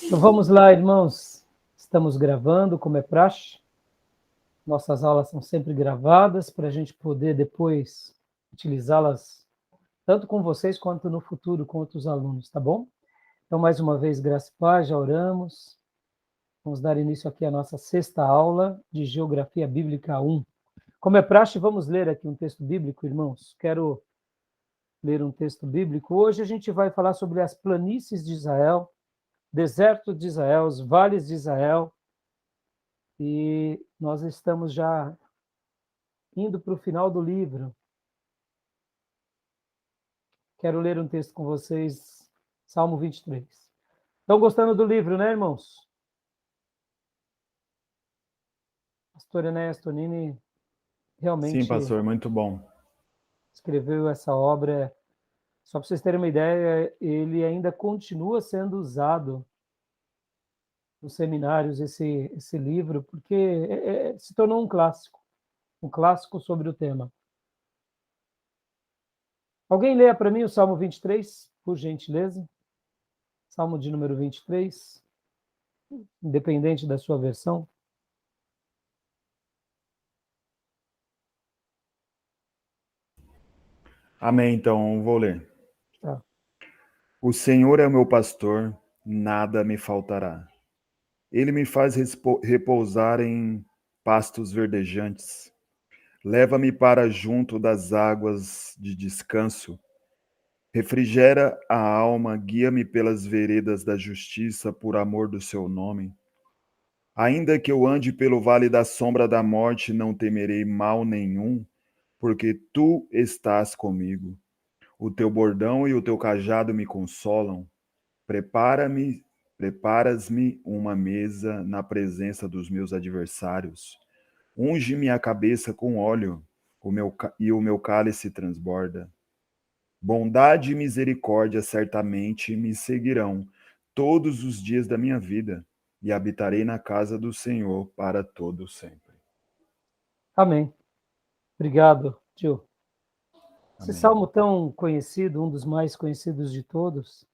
Então vamos lá, irmãos. Estamos gravando, como é praxe. Nossas aulas são sempre gravadas para a gente poder depois utilizá-las tanto com vocês quanto no futuro com outros alunos, tá bom? Então, mais uma vez, graça e paz, já oramos. Vamos dar início aqui à nossa sexta aula de Geografia Bíblica 1. Como é praxe, vamos ler aqui um texto bíblico, irmãos. Quero ler um texto bíblico. Hoje a gente vai falar sobre as planícies de Israel, deserto de Israel, os vales de Israel, e nós estamos já indo para o final do livro. Quero ler um texto com vocês, Salmo 23. Estão gostando do livro, né, irmãos? Pastor Ernesto Nini Sim, realmente pastor, muito bom. escreveu essa obra. Só para vocês terem uma ideia, ele ainda continua sendo usado nos seminários, esse livro, porque se tornou um clássico sobre o tema. Alguém leia para mim o Salmo 23, por gentileza? Salmo de número 23, independente da sua versão. Amém, então vou ler. Tá. O Senhor é o meu pastor, nada me faltará. Ele me faz repousar em pastos verdejantes. Leva-me para junto das águas de descanso. Refrigera a alma, guia-me pelas veredas da justiça por amor do seu nome. Ainda que eu ande pelo vale da sombra da morte, não temerei mal nenhum, porque tu estás comigo. O teu bordão e o teu cajado me consolam. Preparas-me uma mesa na presença dos meus adversários. Unge minha cabeça com óleo, e o meu cálice transborda. Bondade e misericórdia certamente me seguirão todos os dias da minha vida, e habitarei na casa do Senhor para todo sempre. Amém. Obrigado, tio. Esse Amém. salmo tão conhecido, um dos mais conhecidos de todos,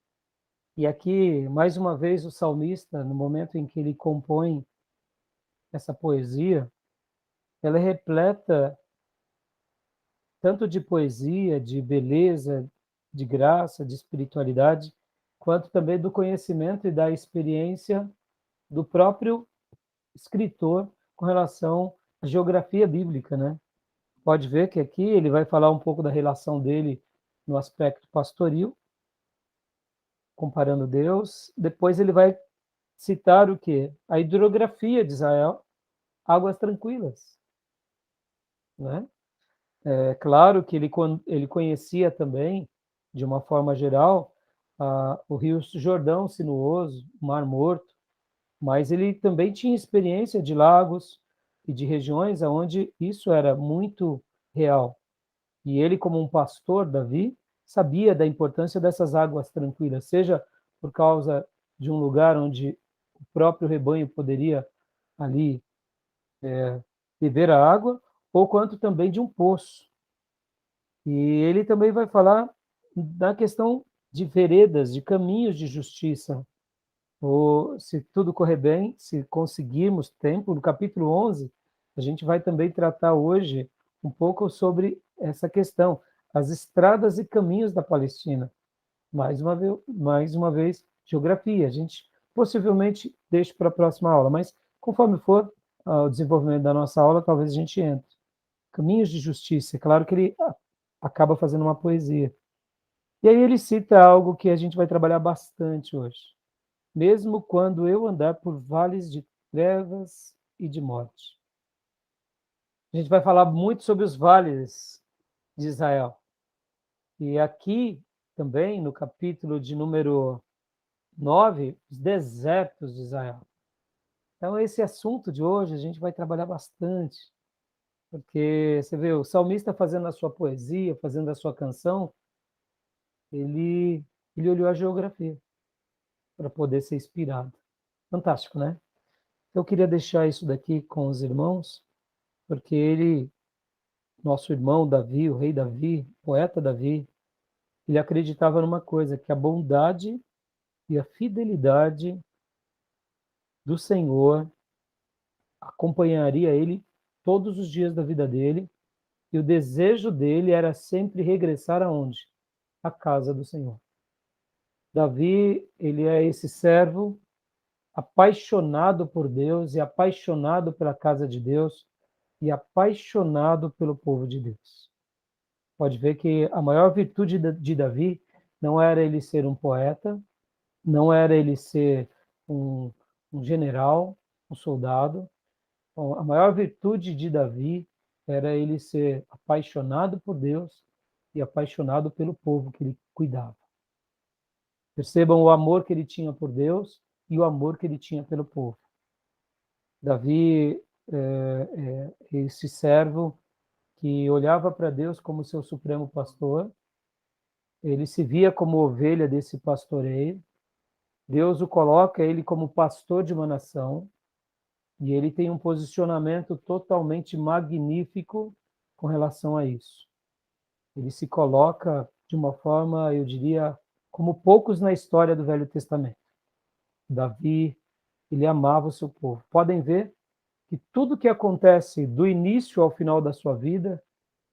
e aqui, mais uma vez, o salmista, no momento em que ele compõe essa poesia, ela é repleta tanto de poesia, de beleza, de graça, de espiritualidade, quanto também do conhecimento e da experiência do próprio escritor com relação à geografia bíblica, né? Pode ver que aqui ele vai falar um pouco da relação dele no aspecto pastoril, comparando Deus. Depois ele vai citar o quê? A hidrografia de Israel, águas tranquilas, né? É claro que ele conhecia também, de uma forma geral, o Rio Jordão sinuoso, o Mar Morto, mas ele também tinha experiência de lagos e de regiões onde isso era muito real. E ele, como um pastor, Davi, sabia da importância dessas águas tranquilas, seja por causa de um lugar onde o próprio rebanho poderia ali beber a água, ou quanto também de um poço. E ele também vai falar da questão de veredas, de caminhos de justiça. Ou, se tudo correr bem, se conseguirmos tempo, no capítulo 11, a gente vai também tratar hoje um pouco sobre essa questão, as estradas e caminhos da Palestina. Mais uma vez, geografia. A gente possivelmente deixa para a próxima aula, mas conforme for o desenvolvimento da nossa aula, talvez a gente entre. Caminhos de justiça. É claro que ele acaba fazendo uma poesia. E aí ele cita algo que a gente vai trabalhar bastante hoje. Mesmo quando eu andar por vales de trevas e de morte. A gente vai falar muito sobre os vales de Israel. E aqui também, no capítulo de número 9, os desertos de Israel. Então, esse assunto de hoje a gente vai trabalhar bastante, porque você vê o salmista fazendo a sua poesia, fazendo a sua canção, ele, ele olhou a geografia para poder ser inspirado. Fantástico, né? Eu queria deixar isso daqui com os irmãos, porque ele, nosso irmão Davi, o rei Davi, poeta Davi, ele acreditava numa coisa, que a bondade e a fidelidade do Senhor acompanharia ele todos os dias da vida dele, e o desejo dele era sempre regressar aonde? À casa do Senhor. Davi, ele é esse servo apaixonado por Deus e apaixonado pela casa de Deus e apaixonado pelo povo de Deus. Pode ver que a maior virtude de Davi não era ele ser um poeta, não era ele ser um general, um soldado. A maior virtude de Davi era ele ser apaixonado por Deus e apaixonado pelo povo que ele cuidava. Percebam o amor que ele tinha por Deus e o amor que ele tinha pelo povo. Davi é esse servo que olhava para Deus como seu supremo pastor, ele se via como ovelha desse pastoreio, Deus o coloca ele como pastor de uma nação, e ele tem um posicionamento totalmente magnífico com relação a isso. Ele se coloca de uma forma, eu diria, como poucos na história do Velho Testamento. Davi, ele amava o seu povo. Podem ver que tudo que acontece do início ao final da sua vida,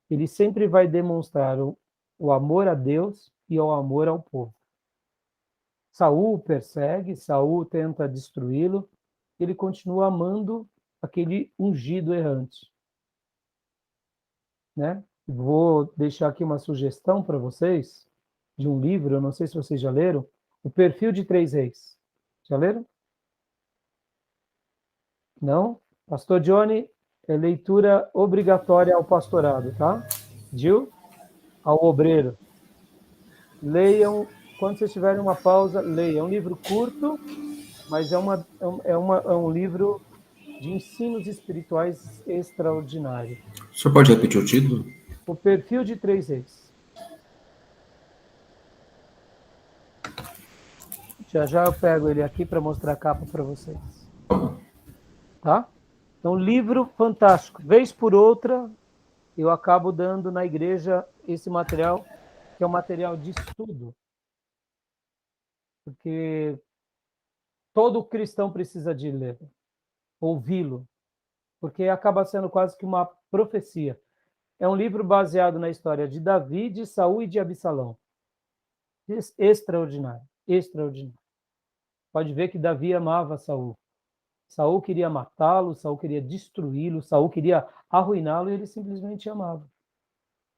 ele sempre vai demonstrar o amor a Deus e o amor ao povo. Saul persegue, Saul tenta destruí-lo, ele continua amando aquele ungido errante. Né? Vou deixar aqui uma sugestão para vocês de um livro, eu não sei se vocês já leram, O Perfil de Três Reis. Já leram? Não? Pastor Johnny, é leitura obrigatória ao pastorado, tá? Gil, ao obreiro. Leiam, quando vocês tiverem uma pausa, leiam. É um livro curto, mas é um livro de ensinos espirituais extraordinário. O senhor pode repetir o título? O Perfil de Três Reis. Já já eu pego ele aqui para mostrar a capa para vocês. Tá? Então, livro fantástico. Vez por outra, eu acabo dando na igreja esse material, que é um material de estudo. Porque todo cristão precisa de ler, ouvi-lo, porque acaba sendo quase que uma profecia. É um livro baseado na história de Davi, de Saul e de Absalão. Extraordinário, extraordinário. Pode ver que Davi amava Saul. Saul queria matá-lo, Saul queria destruí-lo, Saul queria arruiná-lo e ele simplesmente amava.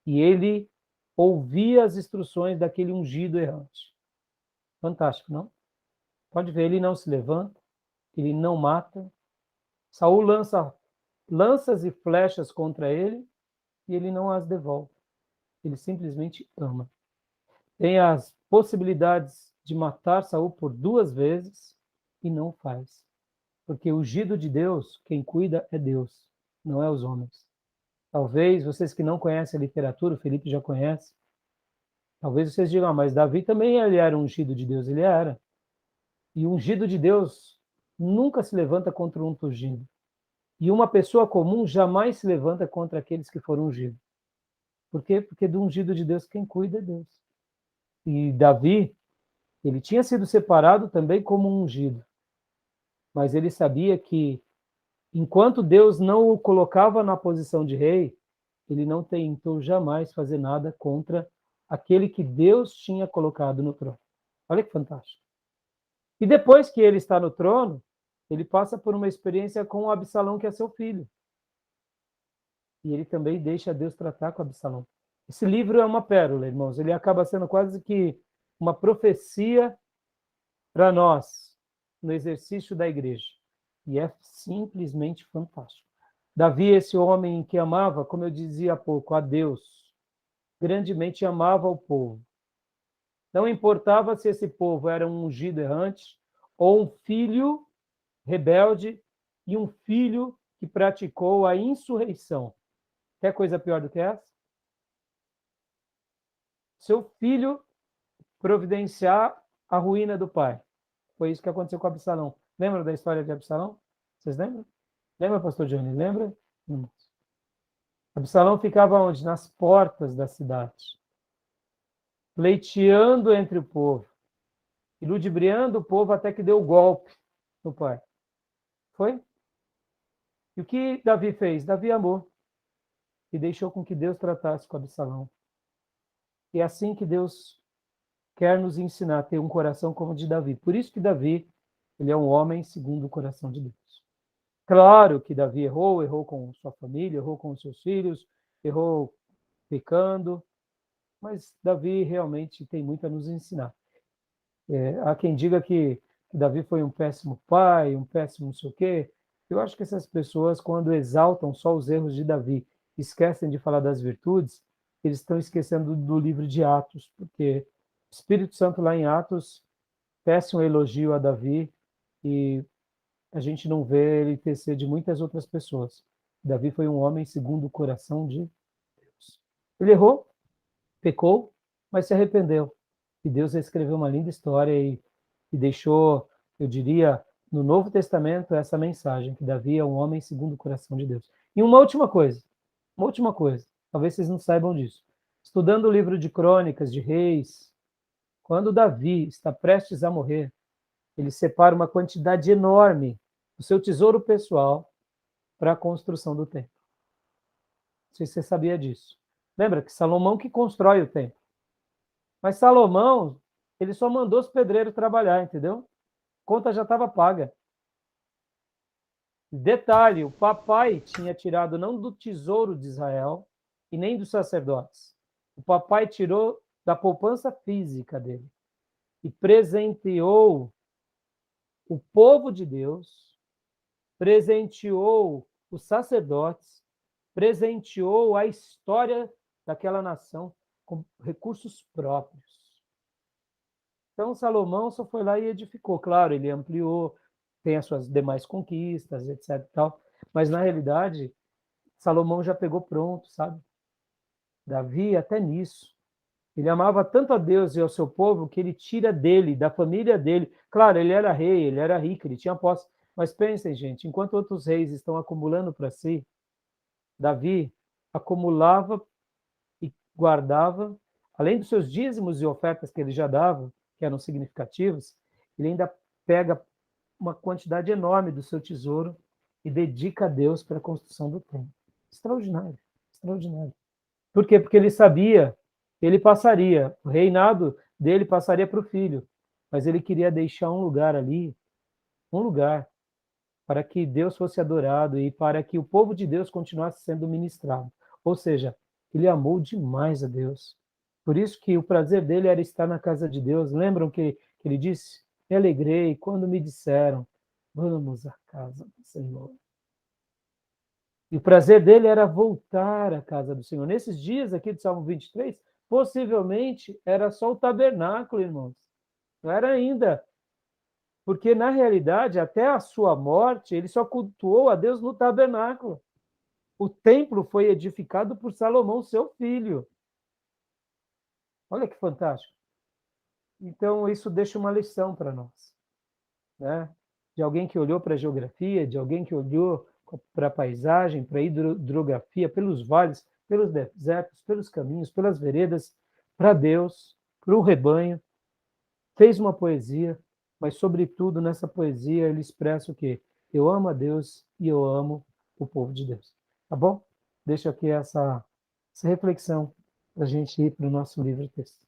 E ele ouvia as instruções daquele ungido errante. Fantástico, não? Pode ver, ele não se levanta, ele não mata. Saul lança lanças e flechas contra ele e ele não as devolve. Ele simplesmente ama. Tem as possibilidades de matar Saul por 2 vezes e não faz. Porque o ungido de Deus, quem cuida é Deus, não é os homens. Talvez vocês que não conhecem a literatura, o Felipe já conhece, talvez vocês digam, mas Davi também ele era um ungido de Deus, ele era. E o ungido de Deus nunca se levanta contra um ungido. E uma pessoa comum jamais se levanta contra aqueles que foram ungidos. Por quê? Porque do ungido de Deus, quem cuida é Deus. E Davi, ele tinha sido separado também como um ungido. Mas ele sabia que, enquanto Deus não o colocava na posição de rei, ele não tentou jamais fazer nada contra aquele que Deus tinha colocado no trono. Olha que fantástico. E depois que ele está no trono, ele passa por uma experiência com o Absalão, que é seu filho. E ele também deixa Deus tratar com Absalão. Esse livro é uma pérola, irmãos. Ele acaba sendo quase que uma profecia para nós, no exercício da igreja. E é simplesmente fantástico. Davi, esse homem que amava, como eu dizia há pouco, a Deus, grandemente amava o povo. Não importava se esse povo era um ungido errante ou um filho rebelde e um filho que praticou a insurreição. Quer coisa pior do que essa? Seu filho providenciar a ruína do pai. Foi isso que aconteceu com Absalão. Lembra da história de Absalão? Vocês lembram? Lembra, pastor Johnny? Lembra? Absalão ficava onde? Nas portas da cidade, pleiteando entre o povo e ludibriando o povo até que deu o golpe no pai. Foi? E o que Davi fez? Davi amou e deixou com que Deus tratasse com Absalão. E é assim que Deus quer nos ensinar a ter um coração como o de Davi. Por isso que Davi, ele é um homem segundo o coração de Deus. Claro que Davi errou com sua família, errou com seus filhos, errou pecando, mas Davi realmente tem muito a nos ensinar. Há quem diga que Davi foi um péssimo pai, um péssimo não sei o quê. Eu acho que essas pessoas, quando exaltam só os erros de Davi, esquecem de falar das virtudes, eles estão esquecendo do livro de Atos, porque o Espírito Santo lá em Atos tece um elogio a Davi e a gente não vê ele tecer de muitas outras pessoas. Davi foi um homem segundo o coração de Deus. Ele errou, pecou, mas se arrependeu. E Deus escreveu uma linda história e deixou, eu diria, no Novo Testamento essa mensagem, que Davi é um homem segundo o coração de Deus. E uma última coisa, talvez vocês não saibam disso. Estudando o livro de Crônicas, de Reis, quando Davi está prestes a morrer, ele separa uma quantidade enorme do seu tesouro pessoal para a construção do templo. Não sei se você sabia disso. Lembra que Salomão que constrói o templo. Mas Salomão, ele só mandou os pedreiros trabalhar, entendeu? A conta já estava paga. Detalhe, o papai tinha tirado não do tesouro de Israel e nem dos sacerdotes. O papai tirou da poupança física dele e presenteou o povo de Deus, presenteou os sacerdotes, presenteou a história daquela nação com recursos próprios. Então, Salomão só foi lá e edificou. Claro, ele ampliou, tem as suas demais conquistas, etc. Tal, mas, na realidade, Salomão já pegou pronto, sabe? Davi, até nisso. Ele amava tanto a Deus e ao seu povo que ele tira dele, da família dele. Claro, ele era rei, ele era rico, ele tinha posse. Mas pensem, gente, enquanto outros reis estão acumulando para si, Davi acumulava e guardava, além dos seus dízimos e ofertas que ele já dava, que eram significativos, ele ainda pega uma quantidade enorme do seu tesouro e dedica a Deus para a construção do templo. Extraordinário, extraordinário. Por quê? Porque ele sabia que ele passaria, o reinado dele passaria para o filho, mas ele queria deixar um lugar ali, um lugar para que Deus fosse adorado e para que o povo de Deus continuasse sendo ministrado. Ou seja, ele amou demais a Deus. Por isso que o prazer dele era estar na casa de Deus. Lembram que ele disse? Me alegrei quando me disseram, vamos à casa do Senhor. E o prazer dele era voltar à casa do Senhor. Nesses dias aqui do Salmo 23, possivelmente era só o tabernáculo, irmãos. Não era ainda. Porque, na realidade, até a sua morte, ele só cultuou a Deus no tabernáculo. O templo foi edificado por Salomão, seu filho. Olha que fantástico. Então, isso deixa uma lição para nós, né? De alguém que olhou para a geografia, de alguém que olhou para a paisagem, para a hidrografia, pelos vales, pelos desertos, pelos caminhos, pelas veredas, para Deus, para o rebanho, fez uma poesia, mas, sobretudo, nessa poesia ele expressa o quê? Eu amo a Deus e eu amo o povo de Deus. Tá bom? Deixo aqui essa reflexão para a gente ir para o nosso livro-texto.